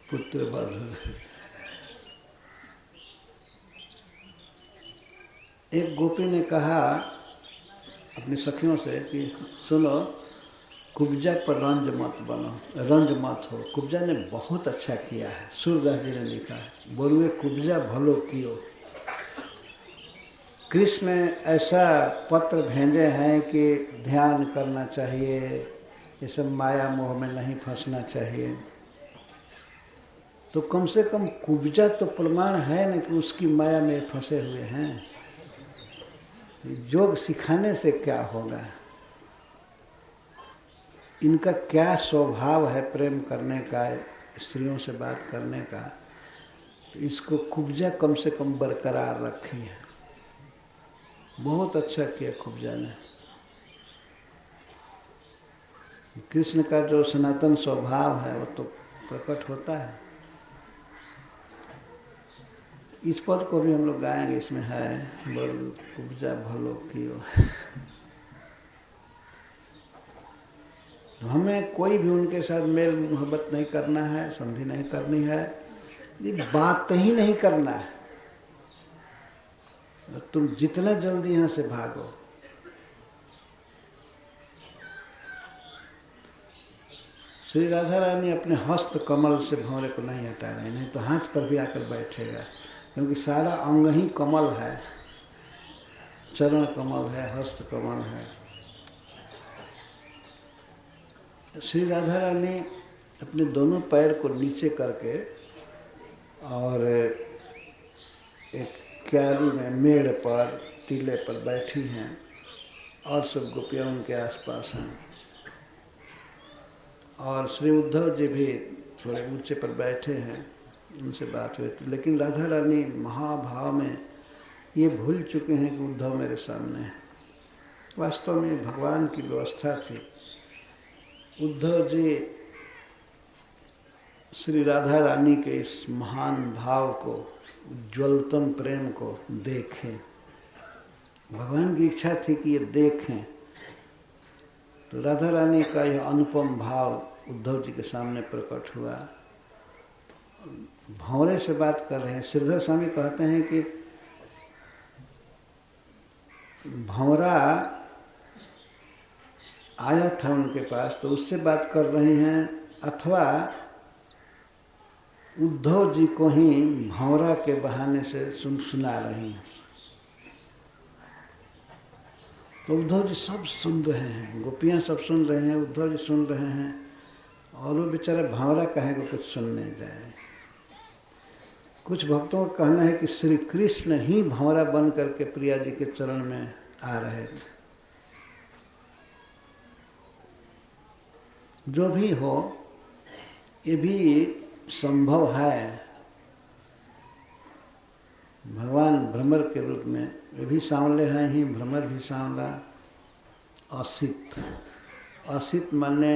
पुत्र वध। एक गोपी ने कहा अपनी सखियों से कि सुनो, कुब्जा पर रंज मत बनो, रंज मत हो। कुब्जा ने बहुत अच्छा किया है, सूरदास जी ने लिखा है, बोलुए कुब्जा भलो कियो। कृष्ण ऐसा पत्र भेजे हैं कि ध्यान करना चाहिए, ये सब माया मोह में नहीं फंसना चाहिए। तो कम से कम कुब्जा तो प्रमाण है न कि उसकी माया में फंसे हुए हैं। योग सिखाने से क्या होगा? इनका क्या स्वभाव है प्रेम करने का, स्त्रियों से बात करने का, तो इसको कुब्जा कम से कम बरकरार रखी है। बहुत अच्छा किया कुब्जा ने। कृष्ण का जो सनातन स्वभाव है वो तो प्रकट होता है। इस पद को भी हम लोग गाएंगे, इसमें है बोल कुब्जा भलो कियो। हमें कोई भी उनके साथ मेल मोहब्बत नहीं करना है, संधि नहीं करनी है, ये बात ही नहीं करना है। तुम जितना जल्दी यहाँ से भागो। श्री राधा रानी अपने हस्त कमल से भंवरे को नहीं हटा रहे, नहीं तो हाथ पर भी आकर बैठेगा, क्योंकि सारा अंग ही कमल है, चरण कमल है, हस्त कमल है। श्री राधा रानी अपने दोनों पैर को नीचे करके और एक क्यारी में मेड़ पर टीले पर बैठी हैं और सब गोपियाँ उनके आसपास हैं। और श्री उद्धव जी भी थोड़े ऊंचे पर बैठे हैं, उनसे बात हुई थी। लेकिन राधा रानी महाभाव में ये भूल चुके हैं कि उद्धव मेरे सामने है। वास्तव में भगवान की व्यवस्था थी। उद्धव जी श्री राधा रानी के इस महान भाव को, ज्वलतम प्रेम को देखें। भगवान की इच्छा थी कि ये देखें। तो राधा रानी का यह अनुपम भाव उद्धव जी के सामने प्रकट हुआ। भंवरे से बात कर रहे हैं। श्रीधर स्वामी कहते हैं कि भंवरा आया था उनके पास तो उससे बात कर रही हैं, अथवा उद्धव जी को ही भंवरा के बहाने से सुना रही हैं। तो उद्धव जी सब सुन रहे हैं, गोपियाँ सब सुन रहे हैं, उद्धव जी सुन रहे हैं, और वो बेचारा भंवरा कहेगा कुछ सुनने जाए। कुछ भक्तों का कहना है कि श्री कृष्ण ही भंवरा बन करके प्रिया जी के चरण में आ रहे थे। जो भी हो, ये भी संभव है। भगवान भ्रमर के रूप में वे भी सांवले हैं ही, भ्रमर भी सांवला। असित, असित माने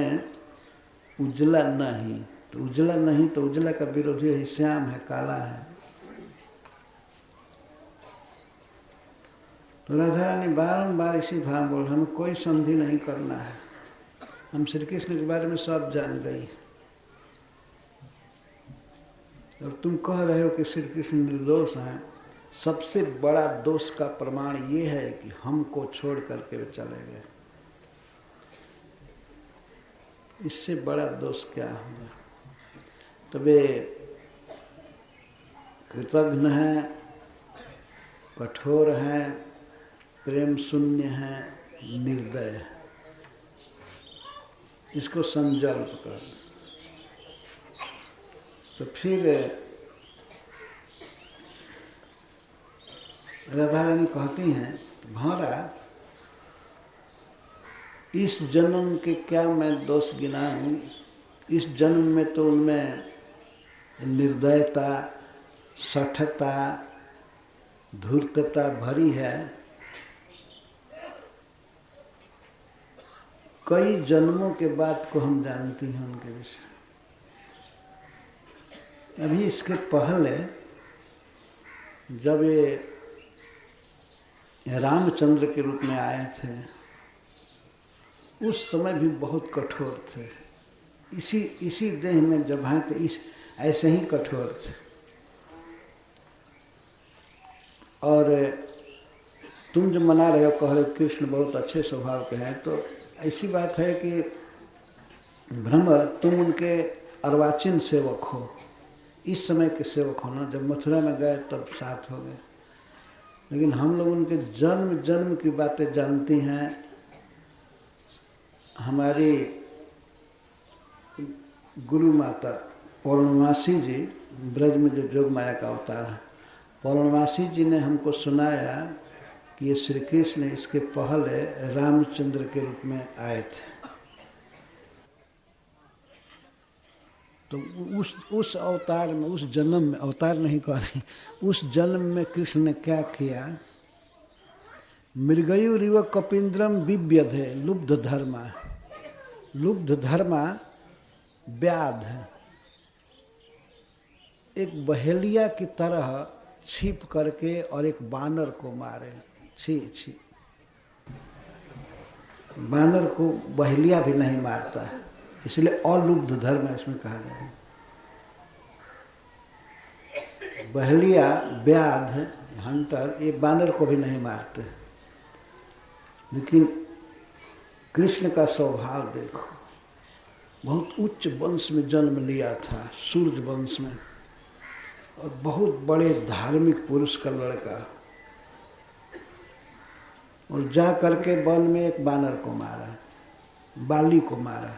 उजला नहीं, तो उजला नहीं तो उजला का विरोधी है, श्याम है, काला है। तो राधा रानी बारंबार इसी भाव बोल, हमें कोई संधि नहीं करना है, हम श्री कृष्ण के बारे में सब जान गई, और तुम कह रहे हो कि श्री कृष्ण निर्दोष हैं। सबसे बड़ा दोष का प्रमाण ये है कि हमको छोड़ करके वे चले गए। इससे बड़ा दोष क्या होगा? तो वे कृतघ्न हैं, कठोर हैं, प्रेम शून्य हैं, निर्दय है। इसको संजल्प कर। तो फिर राधा रानी कहती हैं, भंवरा इस जन्म के क्या मैं दोष गिनाऊं? इस जन्म में तो उनमें निर्दयता, सठता, धूर्तता भरी है। कई जन्मों के बाद को हम जानती हैं उनके विषय। अभी इसके पहले जब ये रामचंद्र के रूप में आए थे, उस समय भी बहुत कठोर थे। इसी देह में जब आए थे, इस ऐसे ही कठोर थे। और तुम जो मना रहे हो, कह रहे हो कृष्ण बहुत अच्छे स्वभाव के हैं, तो ऐसी बात है कि भ्रमर तुम उनके अर्वाचीन सेवक हो, इस समय के सेवक हो ना। जब मथुरा में गए तब साथ हो गए, लेकिन हम लोग उनके जन्म जन्म की बातें जानती हैं। हमारी गुरु माता पौर्णमासी जी, ब्रज में जो जोग माया का अवतार है, पौर्णमासी जी ने हमको सुनाया कि ये श्री कृष्ण इसके पहले रामचंद्र के रूप में आए थे। तो उस अवतार में, उस जन्म में, अवतार नहीं कह रहे, उस जन्म में कृष्ण ने क्या किया? मृगयुरिव कपिंद्रम बिव्यधे लुब्ध धर्मा। लुब्ध धर्मा व्याध, एक बहेलिया की तरह छिप करके और एक बानर को मारे। छी छी, बानर को बहेलिया भी नहीं मारता है, इसलिए अलुब्ध धर्म इसमें कहा गया है। बहेलिया, व्याध, हंटर, ये बानर को भी नहीं मारते। लेकिन कृष्ण का स्वभाव देखो, बहुत उच्च वंश में जन्म लिया था, सूर्य वंश में, और बहुत बड़े धार्मिक पुरुष का लड़का, और जा करके वन में एक बानर को मारा, बाली को मारा।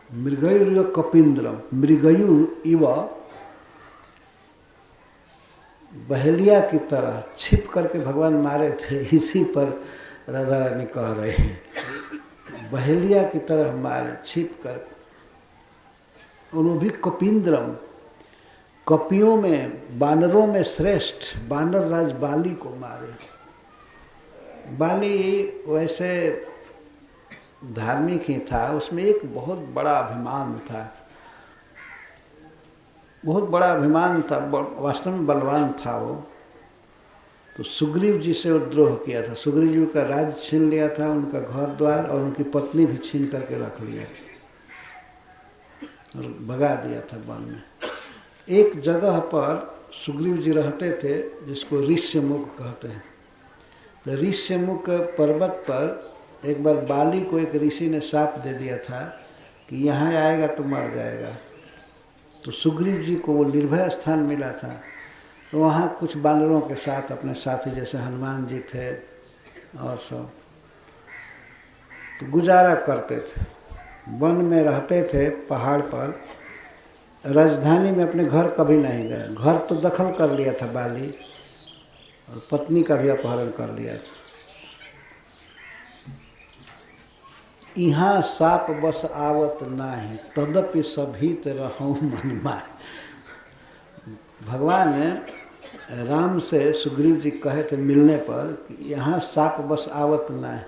मृगयुरिव कपिंद्रम, मृगयु इव, बहेलिया की तरह छिप करके भगवान मारे थे। इसी पर राधा रानी कह रहे हैं, बहेलिया की तरह मारे छिप कर। और वो भी कपिंद्रम, कपियों में, बानरों में श्रेष्ठ बानर राज बाली को मारे। बाली वैसे धार्मिक ही था, उसमें एक बहुत बड़ा अभिमान था, बहुत बड़ा अभिमान था, वास्तव में बलवान था वो। तो सुग्रीव जी से वो द्रोह किया था, सुग्रीव जी का राज छीन लिया था, उनका घर द्वार और उनकी पत्नी भी छीन करके रख लिया था और भगा दिया था वन में। एक जगह पर सुग्रीव जी रहते थे जिसको ऋष्यमुख कहते हैं। तो ऋष्यमुख पर्वत पर एक बार बाली को एक ऋषि ने शाप दे दिया था कि यहाँ आएगा तो मर जाएगा। तो सुग्रीव जी को वो निर्भय स्थान मिला था, तो वहाँ कुछ बानरों के साथ अपने साथी जैसे हनुमान जी थे और सब, तो गुजारा करते थे, वन में रहते थे, पहाड़ पर। राजधानी में अपने घर कभी नहीं गए, घर तो दखल कर लिया था बाली, और पत्नी का भी अपहरण कर लिया था। यहाँ साप बस आवत नाही, तदपि सभीत रहूं मन माय। भगवान ने राम से सुग्रीव जी कहे थे मिलने पर कि यहाँ साप बस आवत ना है,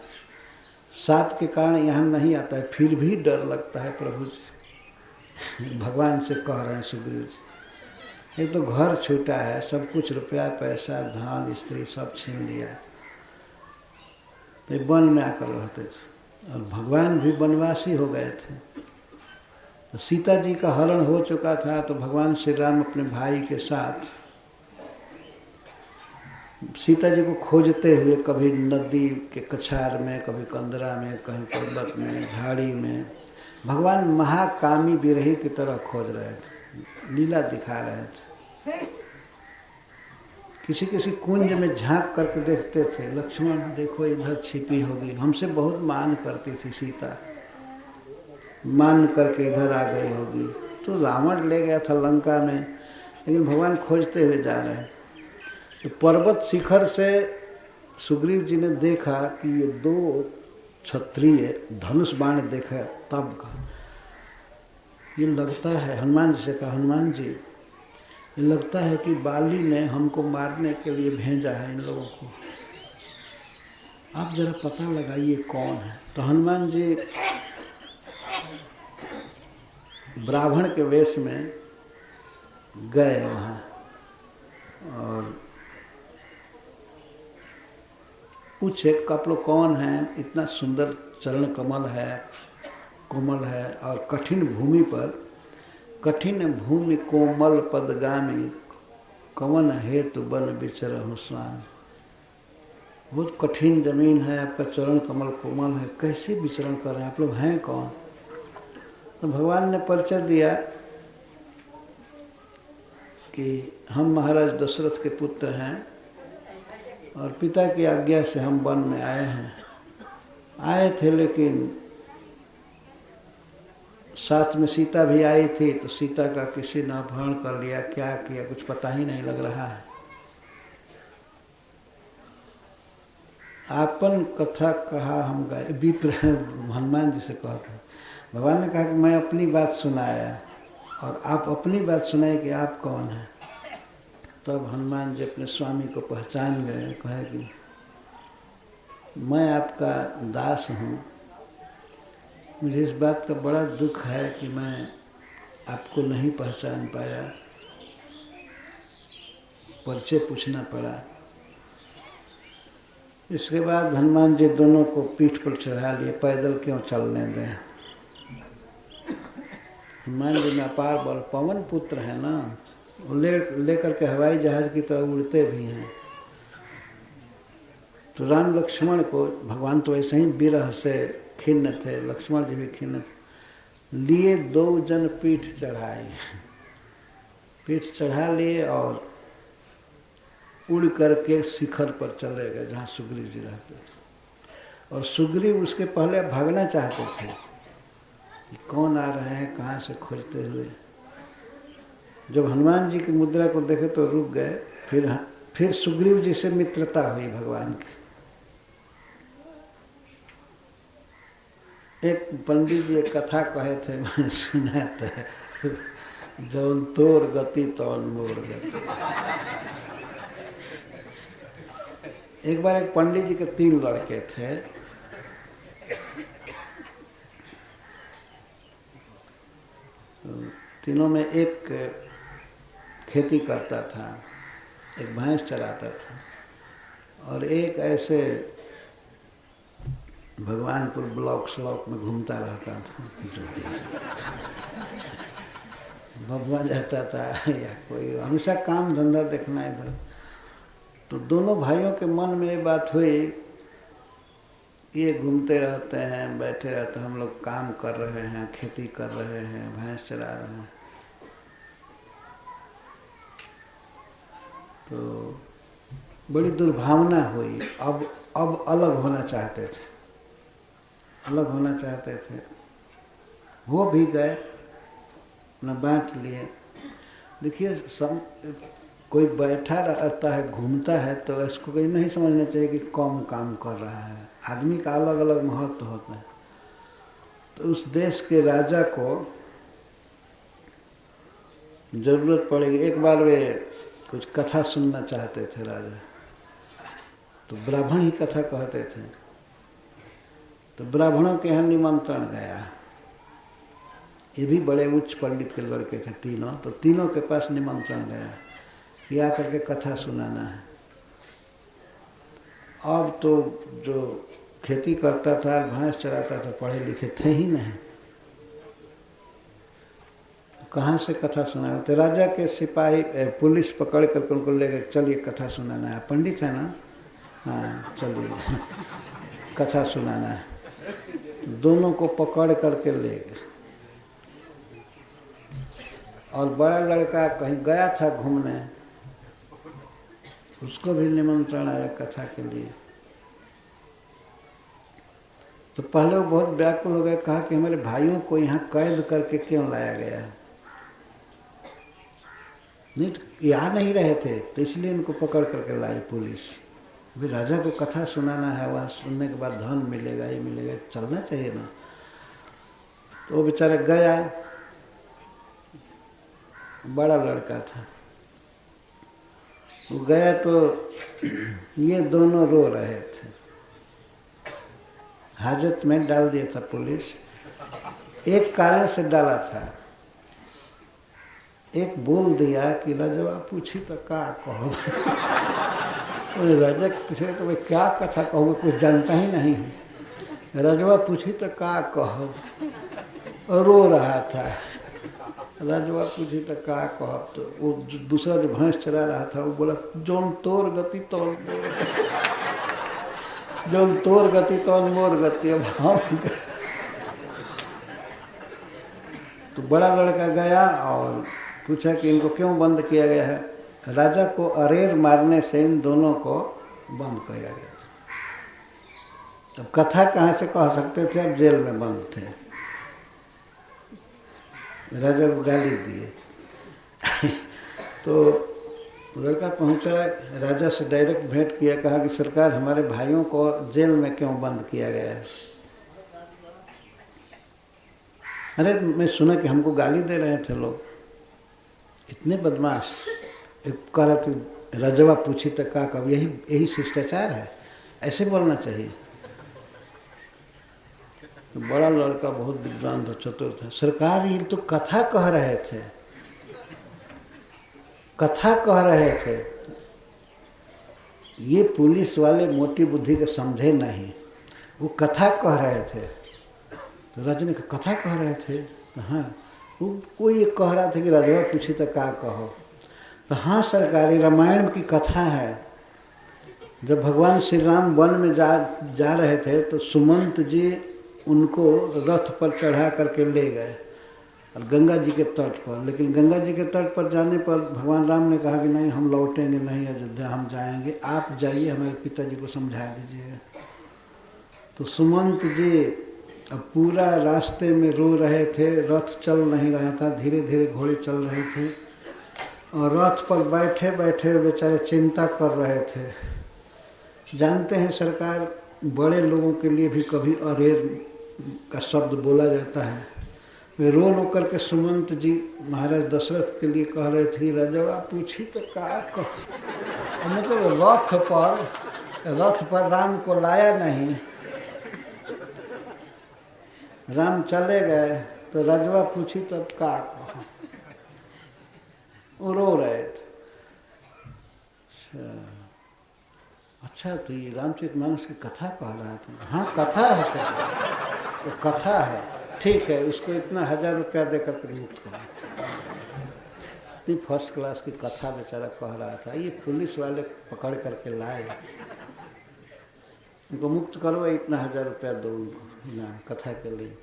साप के कारण यहाँ नहीं आता है, फिर भी डर लगता है प्रभु जी। भगवान से कह रहे हैं सुग्रीव जी, एक तो घर छूटा है, सब कुछ रुपया पैसा धन स्त्री सब छीन लिया, तो वन में आकर रहते थे, और भगवान भी वनवासी हो गए थे। तो सीता जी का हरण हो चुका था, तो भगवान श्री राम अपने भाई के साथ सीता जी को खोजते हुए कभी नदी के कछार में, कभी कंदरा में, कहीं पर्वत में, झाड़ी में, भगवान महाकामी बिरही की तरह खोज रहे थे, लीला दिखा रहे थे। किसी किसी कुंज में झांक करके देखते थे, लक्ष्मण देखो इधर छिपी होगी, हमसे बहुत मान करती थी सीता, मान करके इधर आ गई होगी। तो रावण ले गया था लंका में, लेकिन भगवान खोजते हुए जा रहे हैं। तो पर्वत शिखर से सुग्रीव जी ने देखा कि ये दो क्षत्रिय धनुष बाण देखा, तब कहा ये लगता है, हनुमान जी से कहा हनुमान जी ये लगता है कि बाली ने हमको मारने के लिए भेजा है इन लोगों को, आप जरा पता लगाइए कौन है। तो हनुमान जी ब्राह्मण के वेश में गए वहाँ, और पूछे आप लोग कौन हैं, इतना सुंदर चरण कमल है, कोमल है, और कठिन भूमि पर कठिन भूमि कोमल पदगामी, कवन हेतु बन विचरहु स्वामी। बहुत कठिन जमीन है, आपका चरण कमल कोमल है, कैसे विचरण कर रहे हैं आप लोग, हैं कौन? तो भगवान ने परिचय दिया कि हम महाराज दशरथ के पुत्र हैं और पिता की आज्ञा से हम वन में आए थे, लेकिन साथ में सीता भी आई थी, तो सीता का किसी ने अपहरण कर लिया, क्या किया कुछ पता ही नहीं लग रहा है। आपन कथा कहा हम गाए, विप्र हनुमान जी से कहा था। भगवान ने कहा कि मैं अपनी बात सुनाया और आप अपनी बात सुनाए कि आप कौन हैं। तब हनुमान जी अपने स्वामी को पहचान गए, कहे कि मैं आपका दास हूँ, मुझे इस बात का बड़ा दुख है कि मैं आपको नहीं पहचान पाया, परिचय पूछना पड़ा। इसके बाद हनुमान जी दोनों को पीठ पर चढ़ा लिए, पैदल क्यों चलने दें। हनुमान जी में अपार बल, पवन पुत्र है ना, वो लेकर के हवाई जहाज की तरह उड़ते भी हैं। तो राम लक्ष्मण को, भगवान तो ऐसे ही विरह से खिन्न थे, लक्ष्मण जी भी खिन्न थे, लिए 2 जन पीठ चढ़ाई, पीठ चढ़ा लिए और उड़ करके शिखर पर चले गए जहाँ सुग्रीव जी रहते थे। और सुग्रीव उसके पहले भागना चाहते थे कि कौन आ रहे हैं, कहाँ से खोजते हुए। जब हनुमान जी की मुद्रा को देखे तो रुक गए। फिर सुग्रीव जी से मित्रता हुई भगवान की। एक पंडित जी एक कथा कहे थे, मैंने सुना था, जौन तोर गति तौन मोर गति। एक बार एक पंडित जी के 3 लड़के थे। तीनों में एक खेती करता था, एक भैंस चराता था और एक ऐसे भगवानपुर ब्लॉक में घूमता रहता था, बबुआ जाता था या कोई हमेशा काम धंधा देखना इधर। तो दोनों भाइयों के मन में ये बात हुई, ये घूमते रहते हैं, बैठे रहते हैं, हम लोग काम कर रहे हैं, खेती कर रहे हैं, भैंस चरा रहे हैं। तो बड़ी दुर्भावना हुई। अब अलग होना चाहते थे, अलग होना चाहते थे। हो भी गए, अपना बांट लिए। देखिए, कोई बैठा रहता है, घूमता है, तो इसको कहीं नहीं समझना चाहिए कि कम काम कर रहा है। आदमी का अलग अलग महत्व होता है। तो उस देश के राजा को जरूरत पड़ेगी। एक बार वे कुछ कथा सुनना चाहते थे राजा, तो ब्राह्मण ही कथा कहते थे। तो ब्राह्मणों के यहाँ निमंत्रण गया। ये भी बड़े उच्च पंडित के लड़के थे तीनों। तो तीनों के पास निमंत्रण गया कि आकर के कथा सुनाना है। अब तो जो खेती करता था, भैंस चराता था, पढ़े लिखे थे ही नहीं, कहाँ से कथा सुनाए। तो राजा के सिपाही पुलिस पकड़ करके उनको ले गए, चलिए कथा सुनाना है। पंडित है ना, हाँ चलिए कथा सुनाना है। दोनों को पकड़ करके ले गए। और बड़ा लड़का कहीं गया था घूमने, उसको भी निमंत्रण आया कथा के लिए। तो पहले वो बहुत व्याकुल हो गए, कहा कि हमारे भाइयों को यहाँ कैद करके क्यों लाया गया है। नहीं तो आ नहीं रहे थे, तो इसलिए इनको पकड़ करके लाई पुलिस। भी राजा को कथा सुनाना है, वहाँ सुनने के बाद धन मिलेगा, ये मिलेगा, चलना चाहिए ना। तो वो बेचारा गया, बड़ा लड़का था। वो गया तो ये दोनों रो रहे थे। हाजत में डाल दिया था पुलिस। एक कारण से डाला था। एक बोल दिया कि राजवा पूछी तो क्या कहो। राजा पूछे तो मैं क्या कथा कहूँगा, कुछ जानता ही नहीं है। राजवा पूछी तो क्या कहो, रो रहा था। राजवा पूछी तो का कहब, तो वो दूसरा जो भैंस चरा रहा था वो बोला जौन तोर गति तौन जौन तोर गति तौन मोर गति। अब हम तो बड़ा लड़का गया और पूछा कि इनको क्यों बंद किया गया है। राजा को अरेर मारने से इन दोनों को बंद किया गया था। अब कथा कहाँ से कह सकते थे, अब जेल में बंद थे। राजा को गाली दिए तो लड़का पहुंचा, राजा से डायरेक्ट भेंट किया, कहा कि सरकार हमारे भाइयों को जेल में क्यों बंद किया गया है। अरे मैं सुना कि हमको गाली दे रहे थे लोग, इतने बदमाश। एक कह रहा था राजवा पूछी तो का कब, यही शिष्टाचार है, ऐसे बोलना चाहिए। तो बड़ा लड़का बहुत विद्वान था, चतुर था। सरकार ये तो कथा कह रहे थे, कथा कह रहे थे। ये पुलिस वाले मोटी बुद्धि के समझे नहीं, वो कथा कह रहे थे। तो राजा ने कहा कथा कह रहे थे? तो हाँ, वो ये कह रहा था कि राजवा पूछी तो का कहो। तो हाँ सरकारी रामायण की कथा है। जब भगवान श्री राम वन में जा रहे थे तो सुमंत जी उनको रथ पर चढ़ा करके ले गए और गंगा जी के तट पर। लेकिन गंगा जी के तट पर जाने पर भगवान राम ने कहा कि नहीं, हम लौटेंगे नहीं अयोध्या, हम जाएंगे, आप जाइए, हमारे पिताजी को समझा दीजिएगा। तो सुमंत जी अब पूरा रास्ते में रो रहे थे, रथ चल नहीं रहा था, धीरे धीरे घोड़े चल रहे थे और रथ पर बैठे बैठे बेचारे चिंता कर रहे थे। जानते हैं सरकार, बड़े लोगों के लिए भी कभी अरेर का शब्द बोला जाता है। वे रो रो करके सुमंत जी महाराज दशरथ के लिए कह रहे थे, राजवा पूछी तो का कह। मतलब रथ पर राम को लाया नहीं, राम चले गए तो राजवा पूछी तब का कह, वो रो रहे थे। अच्छा तो ये रामचरितमानस की कथा कह रहा था? हाँ कथा है सर, वो कथा है, ठीक है, उसको इतना 1000 रुपया देकर के मुक्त करो। इतनी फर्स्ट क्लास की कथा बेचारा कह रहा था, ये पुलिस वाले पकड़ करके लाए, उनको मुक्त करो, इतना 1000 रुपया दो उनको ना कथा के लिए।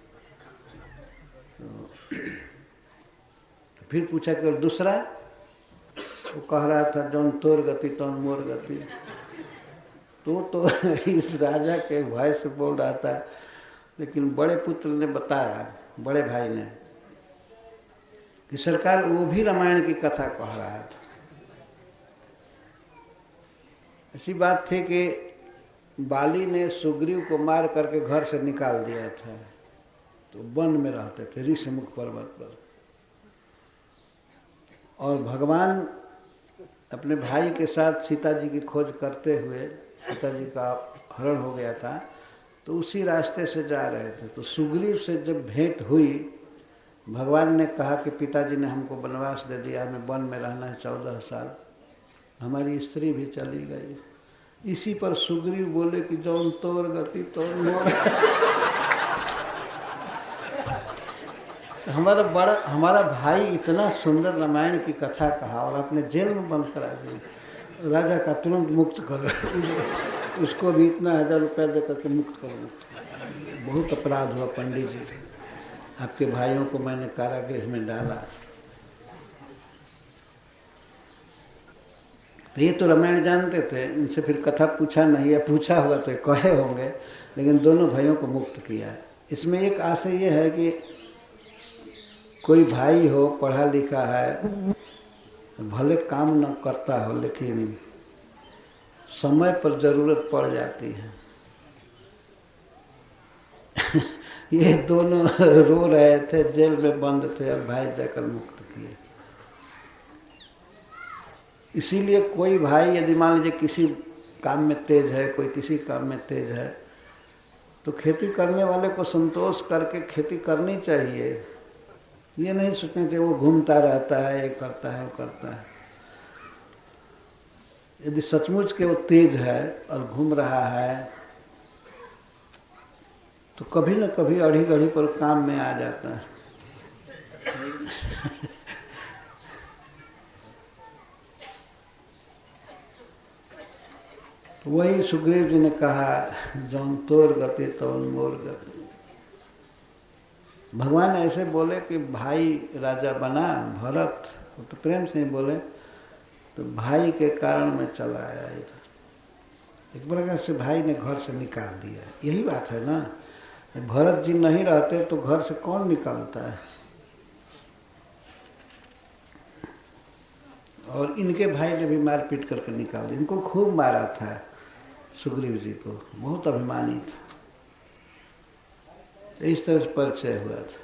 तो फिर पूछा कि दूसरा, वो कह रहा था जौन तोर गति तौन मोर गति। तो इस राजा के भाई से बोल रहा था, लेकिन बड़े पुत्र ने बताया, बड़े भाई ने, कि सरकार वो भी रामायण की कथा कह रहा था। ऐसी बात थी कि बाली ने सुग्रीव को मार करके घर से निकाल दिया था, तो वन में रहते थे ऋषिमुख पर्वत पर। और भगवान अपने भाई के साथ सीता जी की खोज करते हुए, सीता जी का हरण हो गया था, तो उसी रास्ते से जा रहे थे। तो सुग्रीव से जब भेंट हुई, भगवान ने कहा कि पिताजी ने हमको वनवास दे दिया, हमें वन में रहना है 14 साल, हमारी स्त्री भी चली गई। इसी पर सुग्रीव बोले कि जौन तोर गति तौर मोर। हमारा भाई इतना सुंदर रामायण की कथा कहा और आपने जेल में बंद करा दी, राजा का तुरंत मुक्त करो, उसको भी इतना 1000 रुपया दे करके मुक्त करो। बहुत अपराध हुआ पंडित जी, आपके भाइयों को मैंने कारागृह में डाला। तो ये तो रामायण जानते थे, इनसे फिर कथा पूछा नहीं, या पूछा हुआ तो कहे होंगे, लेकिन दोनों भाइयों को मुक्त किया। इसमें एक आशय ये है कि कोई भाई हो, पढ़ा लिखा है, भले काम न करता हो, लेकिन समय पर जरूरत पड़ जाती है। ये दोनों रो रहे थे, जेल में बंद थे, और भाई जाकर मुक्त किए। इसीलिए कोई भाई यदि मान लीजिए किसी काम में तेज है, कोई किसी काम में तेज है, तो खेती करने वाले को संतोष करके खेती करनी चाहिए। ये नहीं सोचना चाहिए वो घूमता रहता है, ये करता है, वो करता है। यदि सचमुच के वो तेज है और घूम रहा है, तो कभी न कभी अड़ी गड़ी पर काम में आ जाता है। तो वही सुग्रीव जी ने कहा, जौन तोर गति तौन मोर गति। भगवान ऐसे बोले कि भाई राजा बना भरत, तो प्रेम से ही बोले, तो भाई के कारण मैं चला आया इधर। एक प्रकार से भाई ने घर से निकाल दिया, यही बात है ना। भरत जी नहीं रहते तो घर से कौन निकालता है। और इनके भाई ने भी मार पीट करके निकाल दिया, इनको खूब मारा था सुग्रीव जी को, बहुत अभिमानी था। इस तरह से परिचय हुआ था।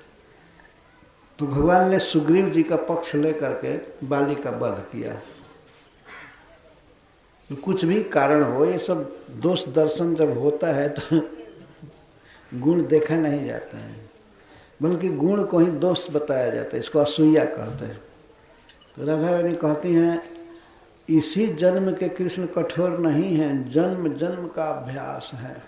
तो भगवान ने सुग्रीव जी का पक्ष लेकर के बाली का वध किया। तो कुछ भी कारण हो, ये सब दोष दर्शन जब होता है तो गुण देखा नहीं जाता है, बल्कि गुण को ही दोष बताया जाता है। इसको असूया कहते हैं। तो राधा रानी कहती हैं, इसी जन्म के कृष्ण कठोर नहीं हैं, जन्म जन्म का अभ्यास है।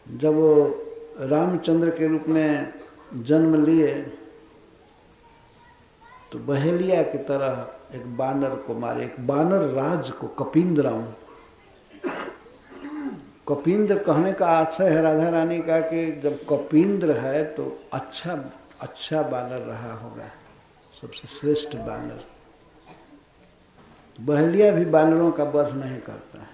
जब वो रामचंद्र के रूप में जन्म लिए तो बहेलिया की तरह एक बानर को मारे, एक बानर राज को, कपिंद्रम। कपिंद्र कहने का आशय है राधा रानी का कि जब कपिंद्र है तो अच्छा बानर रहा होगा, सबसे श्रेष्ठ बानर। बहेलिया भी बानरों का वध नहीं करता है।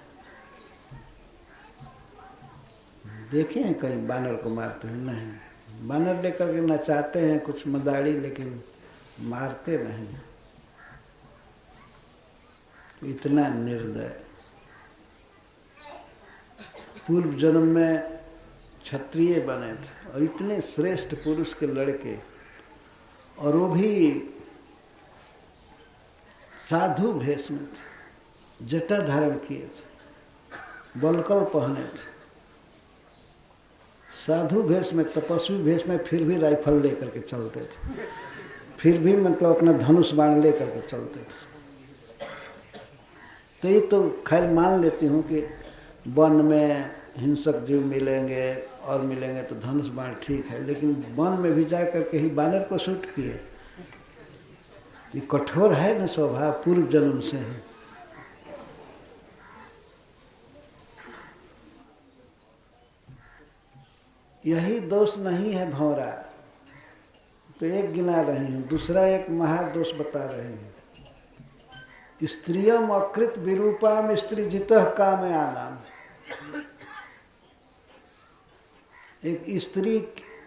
देखे हैं कहीं बानर को मारते हैं? नहीं। बानर लेकर के नचाते हैं कुछ मदारी, लेकिन मारते नहीं। इतना निर्दय। पूर्व जन्म में क्षत्रिय बने थे और इतने श्रेष्ठ पुरुष के लड़के, और वो भी साधु भेष में थे, जटा धारण किए थे, बलकल पहने थे, साधु भेष में, तपस्वी भेष में, फिर भी राइफल लेकर के चलते थे, फिर भी मतलब अपना धनुष बाण लेकर के चलते थे। तो ये तो खैर मान लेती हूँ कि वन में हिंसक जीव मिलेंगे और मिलेंगे तो धनुष बाण ठीक है, लेकिन वन में भी जा करके ही बानर को शूट किए। ये कठोर है न स्वभाव, पूर्व जन्म से है। यही दोष नहीं है भंवरा, तो एक गिना रही हूँ, दूसरा एक महादोष बता रही हूँ। स्त्रियम अकृत विरूपाम स्त्री जितः कामयानाम। एक स्त्री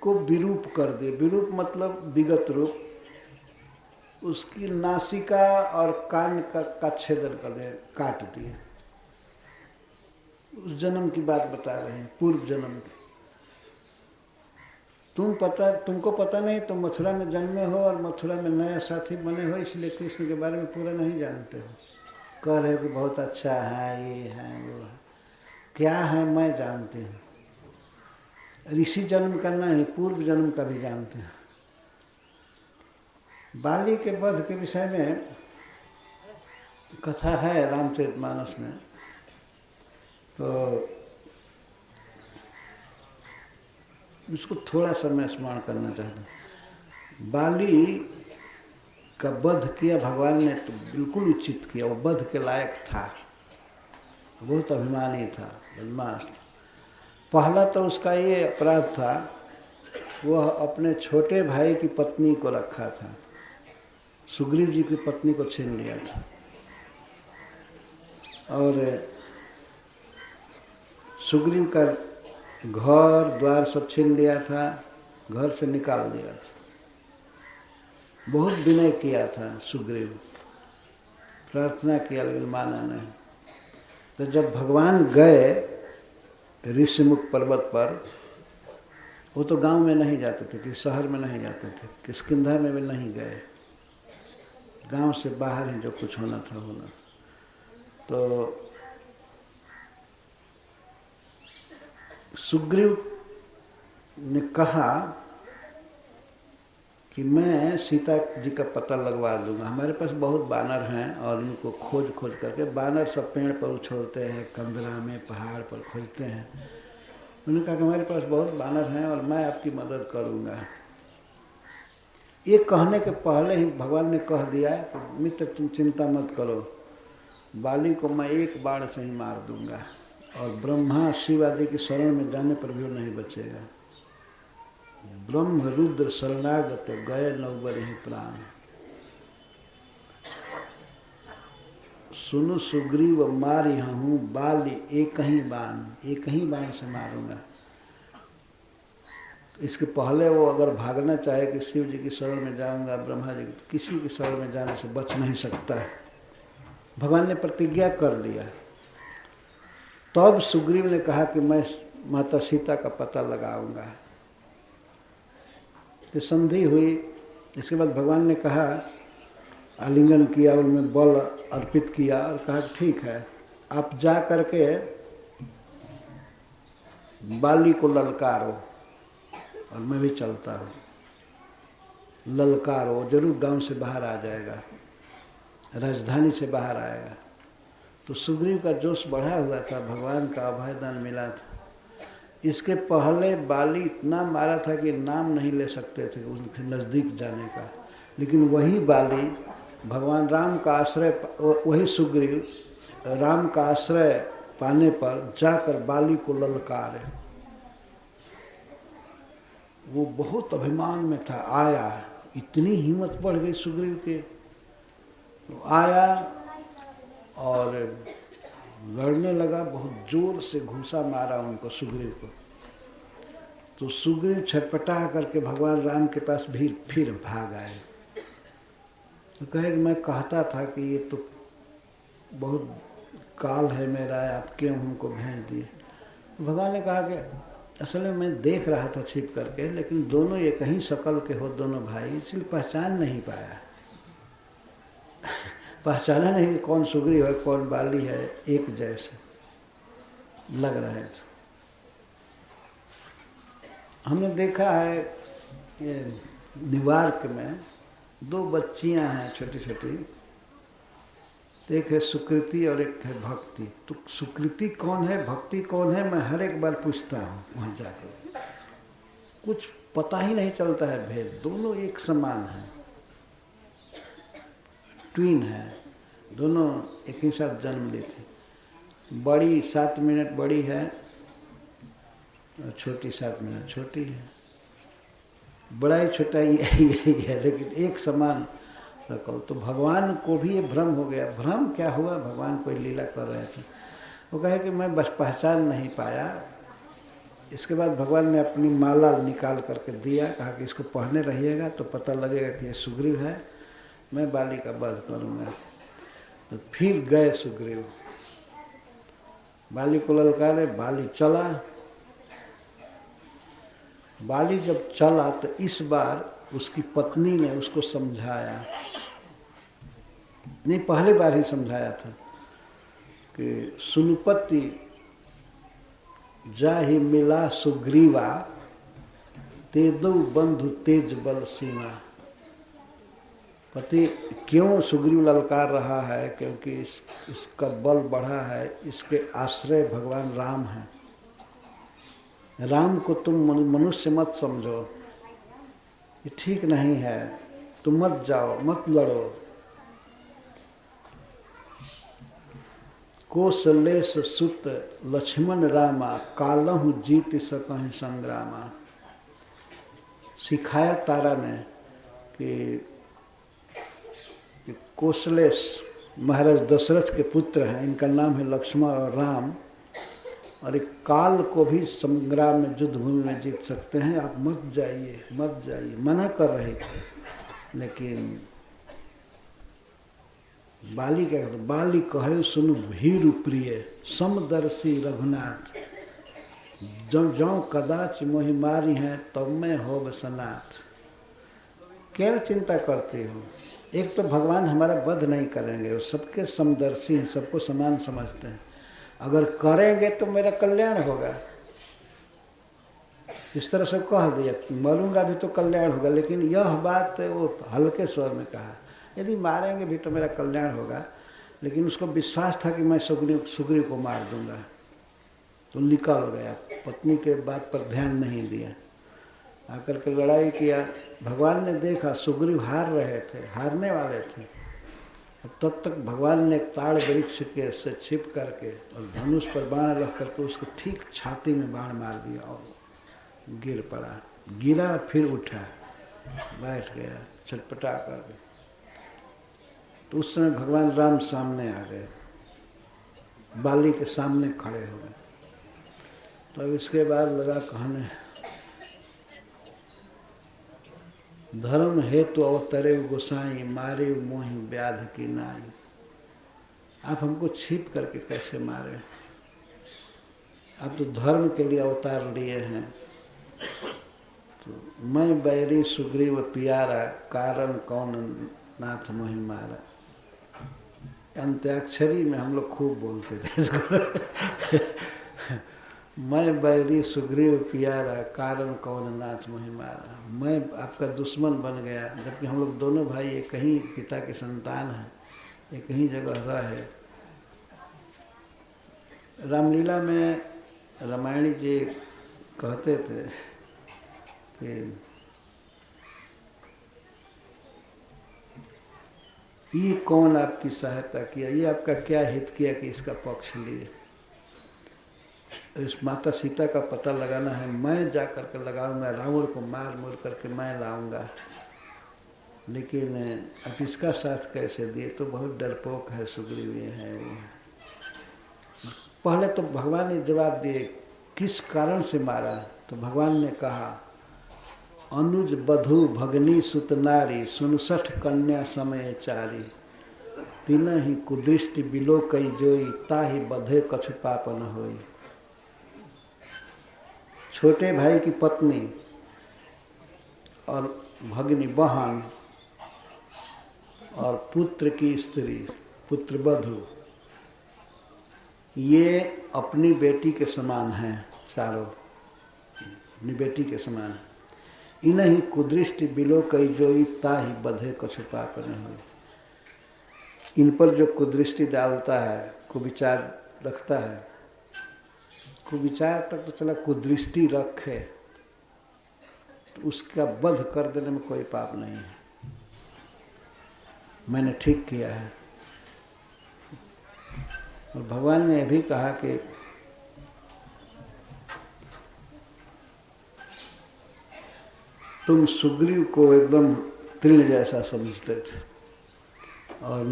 को विरूप कर दे, विरूप मतलब विगत रूप, उसकी नासिका और कान का छेदन कर दे, काट दिए। उस जन्म की बात बता रहे हैं, पूर्व जन्म की। तुमको पता नहीं, तुम मथुरा में जन्मे हो और मथुरा में नया साथी बने हो, इसलिए कृष्ण के बारे में पूरा नहीं जानते हो। कह रहे हो कि बहुत अच्छा है, ये है वो है। क्या है मैं जानती हूँ। ऋषि जन्म का नहीं, पूर्व जन्म का भी जानते हैं। बाली के वध के विषय में कथा है रामचरितमानस में। तो इसको थोड़ा सा मैं स्मरण करना चाहता हूँ। बाली का वध किया भगवान ने तो बिल्कुल उचित किया, वो वध के लायक था, बहुत अभिमानी था, बदमाश था। पहला तो उसका ये अपराध था, वह अपने छोटे भाई की पत्नी को रखा था, सुग्रीव जी की पत्नी को छीन लिया था और सुग्रीव का घर द्वार सब छीन लिया था, घर से निकाल दिया था। बहुत विनय किया था सुग्रीव, प्रार्थना किया लेकिन माना नहीं। तो जब भगवान गए ऋषिमुख पर्वत पर, वो तो गांव में नहीं जाते थे, कि शहर में नहीं जाते थे, किष्किंधा में भी नहीं गए, गांव से बाहर ही जो कुछ होना था होना। तो सुग्रीव ने कहा कि मैं सीता जी का पता लगवा दूंगा, हमारे पास बहुत बानर हैं और इनको खोज करके, बानर सब पेड़ पर उछलते हैं, कंदरा में, पहाड़ पर खोजते हैं। उन्होंने कहा कि हमारे पास बहुत बानर हैं और मैं आपकी मदद करूंगा। ये कहने के पहले ही भगवान ने कह दिया कि मित्र तुम चिंता मत करो, बाली को मैं एक बाण से ही मार दूंगा, और ब्रह्मा शिव आदि की शरण में जाने पर भी वो नहीं बचेगा। ब्रह्म रुद्र शरणागत गए नौबर ही प्राण। सुनु सुग्रीव मारी हूँ बाली एक ही बाण से मारूंगा। इसके पहले वो अगर भागना चाहे कि शिव जी की शरण में जाऊंगा, ब्रह्मा जी किसी की शरण में जाने से बच नहीं सकता है। भगवान ने प्रतिज्ञा कर लिया। तब सुग्रीव ने कहा कि मैं माता सीता का पता लगाऊंगा। तो संधि हुई। इसके बाद भगवान ने कहा, आलिंगन किया, उनमें बल अर्पित किया और कहा ठीक है, आप जा करके बाली को ललकारो और मैं भी चलता हूँ। ललकारो, जरूर गांव से बाहर आ जाएगा, राजधानी से बाहर आएगा। तो सुग्रीव का जोश बढ़ा हुआ था, भगवान का अभयदान मिला था। इसके पहले बाली इतना मारा था कि नाम नहीं ले सकते थे उनके नज़दीक जाने का, लेकिन वही बाली भगवान राम का आश्रय, वही सुग्रीव राम का आश्रय पाने पर जाकर बाली को ललकारे। वो बहुत अभिमान में था, आया, इतनी हिम्मत बढ़ गई सुग्रीव के। आया और लड़ने लगा, बहुत जोर से घूंसा मारा उनको, सुग्रीव को। तो सुग्रीव छटपटा करके भगवान राम के पास भी फिर भाग आए। तो कहे कि मैं कहता था कि ये तो बहुत काल है मेरा, आप क्यों हमको भेज दिए। तो भगवान ने कहा कि असल में मैं देख रहा था छिप करके, लेकिन दोनों एक ही शकल के हो, दोनों भाई, इसलिए पहचान नहीं पाया। पहचाना नहीं कि कौन सुग्रीव है कौन बाली है, एक जैसे लग रहे थे। हमने देखा है ये निवार्क में 2 बच्चियां हैं छोटी छोटी, एक है सुकृति और एक है भक्ति। तो सुकृति कौन है, भक्ति कौन है, मैं हर एक बार पूछता हूँ वहाँ जाकर, कुछ पता ही नहीं चलता है भेद। दोनों एक समान हैं, ट्विन है, दोनों एक ही साथ जन्म ली थी। बड़ी 7 मिनट बड़ी है और छोटी 7 मिनट छोटी है। बड़ा ही छोटा यही है, लेकिन एक समान शकल। तो भगवान को भी ये भ्रम हो गया। भ्रम क्या हुआ, भगवान कोई लीला कर रहे थे। वो कहे कि मैं बस पहचान नहीं पाया। इसके बाद भगवान ने अपनी माला निकाल करके दिया, कहा कि इसको पहने रहिएगा तो पता लगेगा कि ये सुग्रीव है, मैं बाली का वध करूँगा। तो फिर गए सुग्रीव, बाली को ललकारे, बाली चला। बाली जब चला तो इस बार उसकी पत्नी ने उसको समझाया, नहीं पहली बार ही समझाया था कि सुनुपति जाहि मिला सुग्रीवा, तेदो बंधु तेज बल सीमा। पति क्यों सुग्रीव ललकार रहा है, क्योंकि इसका बल बढ़ा है, इसके आश्रय भगवान राम हैं। राम को तुम मनुष्य मत समझो, ये ठीक नहीं है, तुम मत जाओ, मत लड़ो। कौशलेश सुत लक्ष्मण रामा, कालहु जीत सकहि संग्रामा। सिखाया तारा ने कि कौशलेश महाराज दशरथ के पुत्र हैं, इनका नाम है लक्ष्मण और राम, और एक काल को भी संग्राम में युद्ध भूमि में जीत सकते हैं, आप मत जाइए, मत जाइए, मना कर रहे थे। लेकिन बाली क्या कहते, बाली कहे सुनु भीरु प्रिय, समदर्शी रघुनाथ, जो कदाच मोहि मारी हैं तब मैं होब सनाथ। क्या चिंता करती हो, एक तो भगवान हमारा वध नहीं करेंगे, वो सबके समदर्शी हैं, सबको समान समझते हैं। अगर करेंगे तो मेरा कल्याण होगा, इस तरह से कह दिया, मरूंगा भी तो कल्याण होगा। लेकिन यह बात वो हल्के स्वर में कहा, यदि मारेंगे भी तो मेरा कल्याण होगा। लेकिन उसको विश्वास था कि मैं सुग्रीव को मार दूंगा, तो निकल गया, पत्नी के बात पर ध्यान नहीं दिया, आकर के लड़ाई किया। भगवान ने देखा सुग्रीव हार रहे थे, हारने वाले थे, तब तक भगवान ने एक ताड़ वृक्ष के से छिप करके और धनुष पर बाण रख करके उसको ठीक छाती में बाण मार दिया और गिर पड़ा। गिरा फिर उठा, बैठ गया छटपटा करके। तो उस समय भगवान राम सामने आ गए, बाली के सामने खड़े हो गए। तो इसके बाद लगा कहने, धर्म हेतु अवतरे गोसाई, मारे मोहि व्याध की नाई। आप हमको छिप करके कैसे मारे? आप तो धर्म के लिए अवतार लिए हैं। तो मैं बैरी सुग्रीव पियारा, कारण कौन नाथ मोहि मारा। अंत्याक्षरी में हम लोग खूब बोलते थे इसको। मैं बैरी सुग्रीव पियारा, कारण कौन नाथ मोहि मारा। मैं आपका दुश्मन बन गया, जबकि हम लोग दोनों भाई एक ही पिता के संतान हैं, एक ही जगह रहे। रामलीला में रामायणी जी कहते थे कि ये कौन आपकी सहायता किया, ये आपका क्या हित किया कि इसका पक्ष लिए। इस माता सीता का पता लगाना है, मैं जा करके लगाऊंगा, रावण को मार मोर करके मैं लाऊंगा। लेकिन अब इसका साथ कैसे दिए? तो बहुत डरपोक है सुग्रीव है वो। पहले तो भगवान ने जवाब दिए किस कारण से मारा। तो भगवान ने कहा, अनुज बधु भगनी सुत नारी, 59 कन्या समय चारी। तीन ही कुदृष्टि बिलो कई जोई, ताहि बधे कछु पापन होई। छोटे भाई की पत्नी और भगनी बहन और पुत्र की स्त्री, पुत्र वधू, ये अपनी बेटी के समान हैं। चारों अपनी बेटी के समान है। इन्हीं कुदृष्टि बिलो कई जोई, ताहि बधे कछु पापन होई। इन पर जो कुदृष्टि डालता है, कुविचार रखता है, कुविचार तक तो चला, कुदृष्टि रखे तो उसका वध कर देने में कोई पाप नहीं है। मैंने ठीक किया है। और भगवान ने भी कहा कि तुम सुग्रीव को एकदम तृण जैसा समझते थे और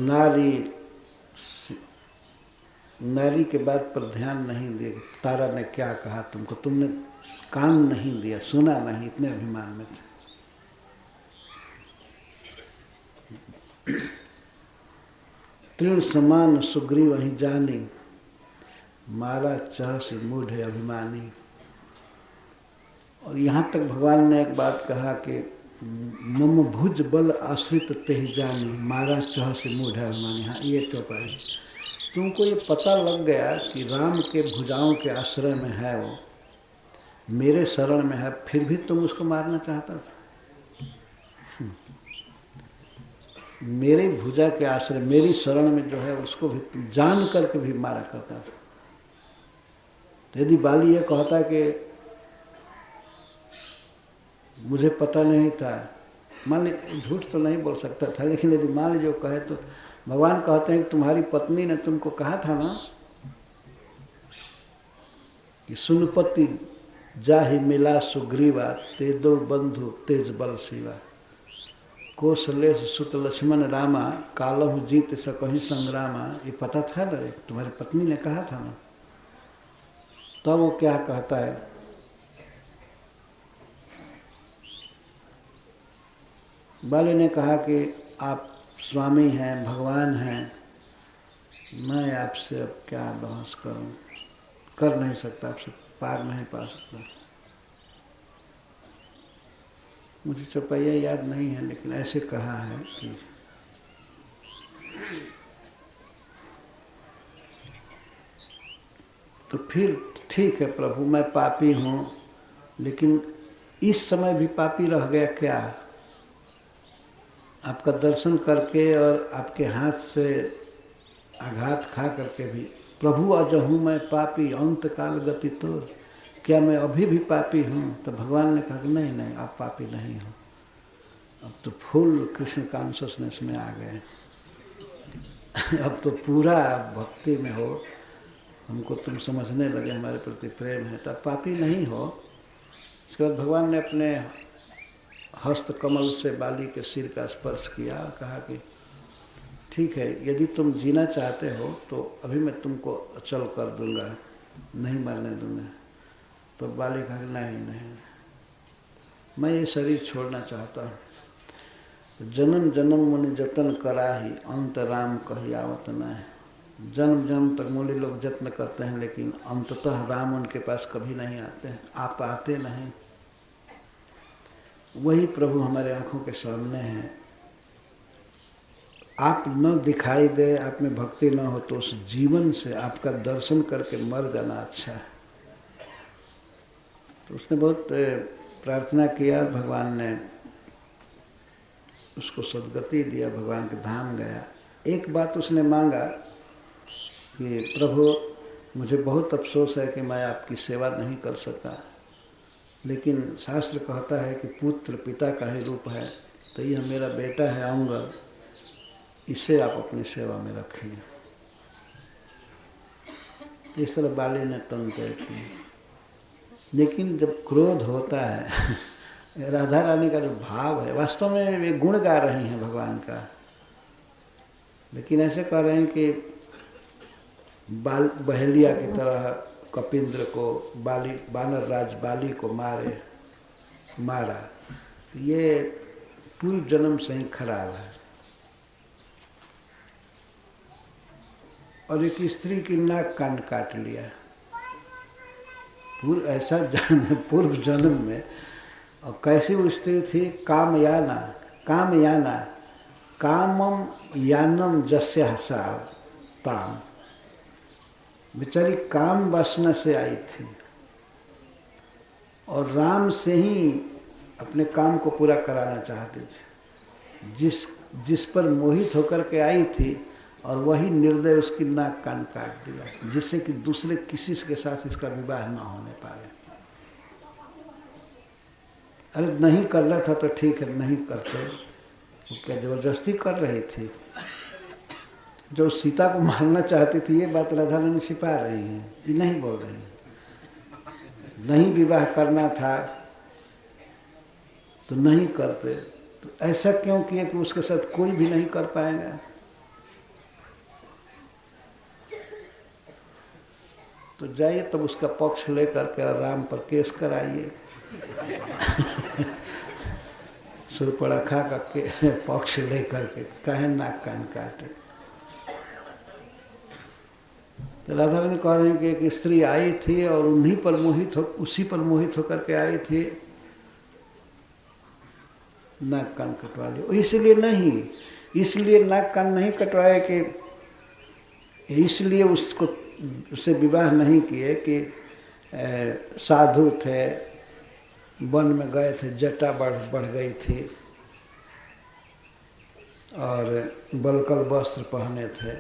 नारी के बात पर ध्यान नहीं दिए। तारा ने क्या कहा तुमको, तुमने कान नहीं दिया, सुना नहीं, इतने अभिमान में थे। तृण समान सुग्रीव वहीं जानी, मारा चह से मूढ़ अभिमानी। और यहाँ तक भगवान ने एक बात कहा कि मम भुज बल आश्रित तेहि जानी, मारा चह से मूढ़ अभिमानी। हाँ, ये चौपाई। तुमको ये पता लग गया कि राम के भुजाओं के आश्रय में है वो, मेरे शरण में है, फिर भी तुम उसको मारना चाहता था। मेरे भुजा के आश्रय, मेरी शरण में जो है, उसको भी जान करके भी मारा करता था। तो यदि बाली ये कहता कि मुझे पता नहीं था, मान ली झूठ तो नहीं बोल सकता था, लेकिन यदि मान ली जो कहे, तो भगवान कहते हैं कि तुम्हारी पत्नी ने तुमको कहा था ना कि सुनपति जाहि मिला सुग्रीवा, ते दो बंधु तेज बल शिवा। कौशलेश सुत लक्ष्मण रामा, कालहु जीत सकहि संग्रामा। ये पता था ना, तुम्हारी पत्नी ने कहा था ना। तब वो क्या कहता है, बाली ने कहा कि आप स्वामी हैं, भगवान हैं, मैं आपसे अब क्या बहस करूं, कर नहीं सकता, आपसे पार नहीं पा सकता। मुझे चौपाइया याद नहीं है, लेकिन ऐसे कहा है कि तो फिर ठीक है प्रभु, मैं पापी हूं, लेकिन इस समय भी पापी रह गया क्या? आपका दर्शन करके और आपके हाथ से आघात खा करके भी, प्रभु अजहूँ मैं पापी, अंत काल गति तो, क्या मैं अभी भी पापी हूँ? तो भगवान ने कहा कि नहीं नहीं, आप पापी नहीं हो। अब तो फुल कृष्ण कॉन्शसनेस में आ गए। अब तो पूरा भक्ति में हो, हमको तुम समझने लगे, हमारे प्रति प्रेम है, तब पापी नहीं हो। उसके बाद भगवान ने अपने हस्त कमल से बाली के सिर का स्पर्श किया और कहा कि ठीक है, यदि तुम जीना चाहते हो तो अभी मैं तुमको अचल कर दूंगा, नहीं मरने दूंगा। तो बाली कहा नहीं, मैं ये शरीर छोड़ना चाहता हूँ। जन्म जन्म मुनि जतन करा ही, अंत राम कही आवत न है। जन्म जन्म तक मुनि लोग जत्न करते हैं, लेकिन अंततः राम उनके पास कभी नहीं आते हैं, आप आते नहीं। वही प्रभु हमारे आंखों के सामने हैं। आप न दिखाई दे, आप में भक्ति न हो, तो उस जीवन से आपका दर्शन करके मर जाना अच्छा है। तो उसने बहुत प्रार्थना किया, भगवान ने उसको सद्गति दिया, भगवान के धाम गया। एक बात उसने मांगा कि प्रभु मुझे बहुत अफसोस है कि मैं आपकी सेवा नहीं कर सका, लेकिन शास्त्र कहता है कि पुत्र पिता का ही रूप है, तो यह मेरा बेटा है अंगद, इसे आप अपनी सेवा में रखिए। इस तरह बाली ने तन तय की। लेकिन जब क्रोध होता है राधा रानी का जो भाव है, वास्तव में वे गुण गा रही हैं भगवान का, लेकिन ऐसे कह रहे हैं कि बहेलिया की तरह कपिंद्र को बानर राज बाली को मारा। ये पूर्व जन्म से ही खराब है। और एक स्त्री की नाक कान काट लिया, ऐसा पूर्व जन्म में। और कैसी वो स्त्री थी? कामयाना कामम यानम जस्या सा ताम, बेचारी काम वासना से आई थी और राम से ही अपने काम को पूरा कराना चाहती थी। जिस पर मोहित होकर के आई थी, और वही निर्दय उसकी नाक कान काट दिया, जिससे कि दूसरे किसी के साथ इसका विवाह न होने पाए। अरे नहीं करना था तो ठीक है, नहीं करते, वो क्या जबरदस्ती कर रही थी? जो सीता को मारना चाहती थी, ये बात राधा रानी छिपा रही हैं, ये नहीं बोल रही हैं। नहीं विवाह करना था तो नहीं करते, तो ऐसा क्यों किया कि उसके साथ कोई भी नहीं कर पाएगा? तो जाइए तब उसका पक्ष लेकर के और राम पर केस कराइए। शूर्पणखा का पक्ष लेकर के काहे नाक कान काटे। तो राधा रानी कह रहे हैं कि एक स्त्री आई थी और उसी पर मोहित होकर के आई थी, नाक कान कटवा लिया। इसलिए नाक कान नहीं कटवाए कि इसलिए उससे विवाह नहीं किए कि साधु थे, वन में गए थे, जटा बढ़ गई थी और बलकल वस्त्र पहने थे।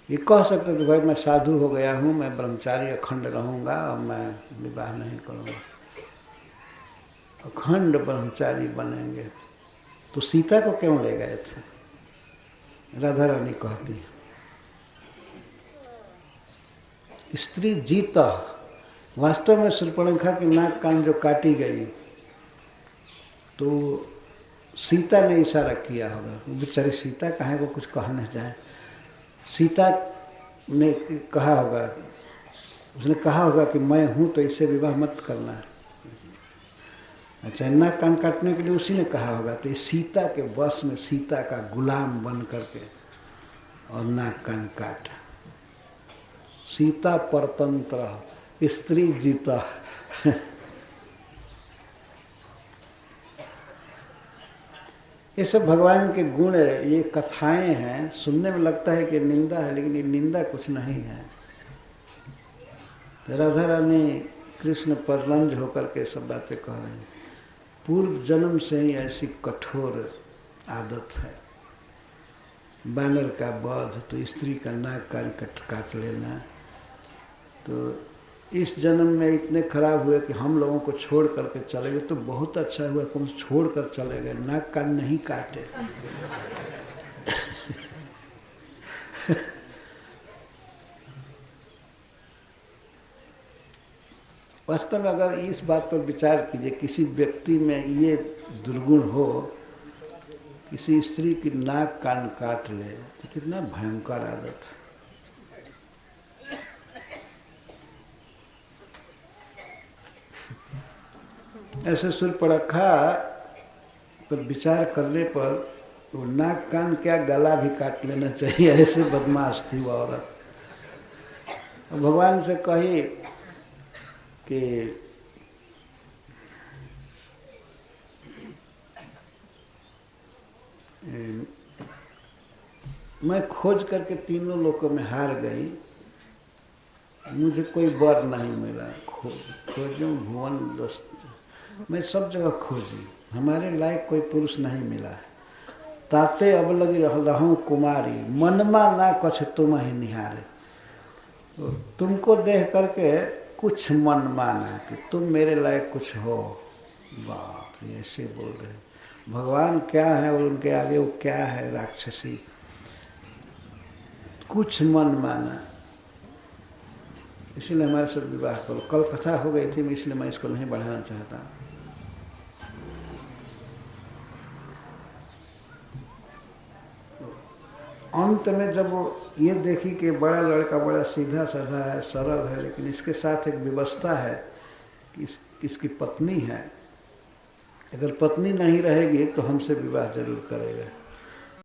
ये कह सकते थे भाई मैं साधु हो गया हूँ, मैं ब्रह्मचारी अखंड रहूँगा और मैं विवाह नहीं करूँगा, अखंड ब्रह्मचारी बनेंगे। तो सीता को क्यों ले गए थे? राधा रानी कहती स्त्री जीता। वास्तव में शूर्पणखा की नाक कान जो काटी गई, तो सीता ने इशारा किया होगा। बेचारी सीता कहाँ को कुछ कहने जाए, सीता ने कहा होगा, उसने कहा होगा कि मैं हूँ तो इससे विवाह मत करना। अच्छा, नाक कान काटने के लिए उसी ने कहा होगा। तो सीता के वश में, सीता का गुलाम बन करके और नाक कान काटा। सीता परतंत्र, स्त्री जीता। ये सब भगवान के गुण है, ये कथाएं हैं। सुनने में लगता है कि निंदा है, लेकिन ये निंदा कुछ नहीं है। तो राधा रानी कृष्ण पर रंज होकर के सब बातें कह रहे हैं। पूर्व जन्म से ही ऐसी कठोर आदत है। बानर का वध, तो स्त्री का नाक कान काट लेना। तो इस जन्म में इतने खराब हुए कि हम लोगों को छोड़ करके चले गए। तो बहुत अच्छा हुआ, तुम छोड़ कर चले गए, नाक कान नहीं काटे। वास्तव में अगर इस बात पर विचार कीजिए, किसी व्यक्ति में ये दुर्गुण हो, किसी स्त्री की नाक कान काट ले, तो कितना भयंकर आदत। ऐसे सूर्पणखा पर विचार करने पर वो नाक कान क्या गला भी काट लेना चाहिए, ऐसे बदमाश थी वो औरत। भगवान से कही कि मैं खोज करके तीनों लोकों में हार गई, मुझे कोई वर नहीं मिला। खोजूं भुवन दस्त, मैं सब जगह खोजी, हमारे लायक कोई पुरुष नहीं मिला है। ताते अब लगी रहूं कुमारी, मनमा ना कछ तुम ही निहारे। तो तुमको देख करके कुछ मन माना कि तुम मेरे लायक कुछ हो। बाप रे, ऐसे बोल रहे भगवान क्या है और उनके आगे वो क्या है, राक्षसी। कुछ मन माना, इसलिए हमारे साथ विवाह करो। कल कथा हो गई थी, इसलिए मैं इसको नहीं बढ़ाना चाहता। अंत में जब वो ये देखी कि बड़ा लड़का बड़ा सीधा साधा है, सरल है, लेकिन इसके साथ एक व्यवस्था है कि इसकी पत्नी है, अगर पत्नी नहीं रहेगी तो हमसे विवाह जरूर करेगा।